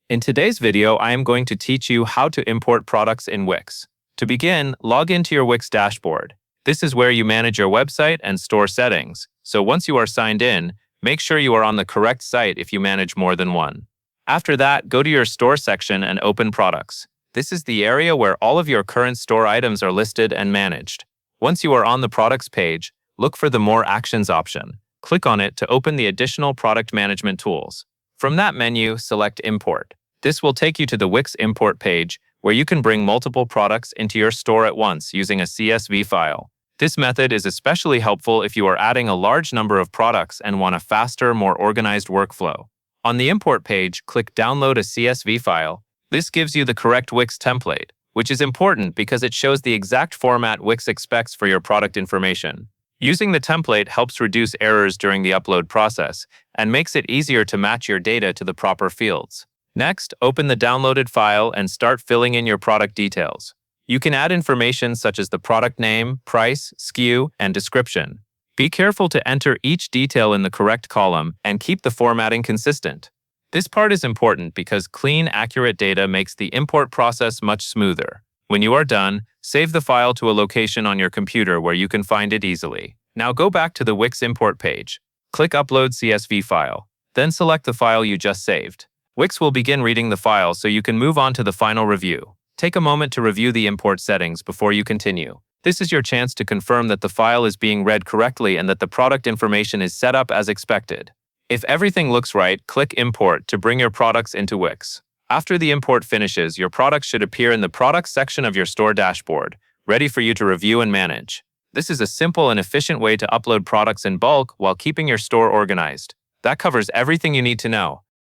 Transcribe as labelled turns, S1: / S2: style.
S1: In today's video, I am going to teach you how to import products in Wix. To begin, log into your Wix dashboard. This is where you manage your website and store settings. So once you are signed in, make sure you are on the correct site if you manage more than one. After that, go to your store section and open products. This is the area where all of your current store items are listed and managed. Once you are on the products page, look for the More Actions option. Click on it to open the additional product management tools. From that menu, select Import. This will take you to the Wix import page, where you can bring multiple products into your store at once using a CSV file. This method is especially helpful if you are adding a large number of products and want a faster, more organized workflow. On the import page, click Download a CSV file. This gives you the correct Wix template, which is important because it shows the exact format Wix expects for your product information. Using the template helps reduce errors during the upload process and makes it easier to match your data to the proper fields. Next, open the downloaded file and start filling in your product details. You can add information such as the product name, price, SKU, and description. Be careful to enter each detail in the correct column and keep the formatting consistent. This part is important because clean, accurate data makes the import process much smoother. When you are done, save the file to a location on your computer where you can find it easily. Now go back to the Wix import page. Click Upload CSV file. Then select the file you just saved. Wix will begin reading the file so you can move on to the final review. Take a moment to review the import settings before you continue. This is your chance to confirm that the file is being read correctly and that the product information is set up as expected. If everything looks right, click Import to bring your products into Wix. After the import finishes, your products should appear in the Products section of your store dashboard, ready for you to review and manage. This is a simple and efficient way to upload products in bulk while keeping your store organized. That covers everything you need to know.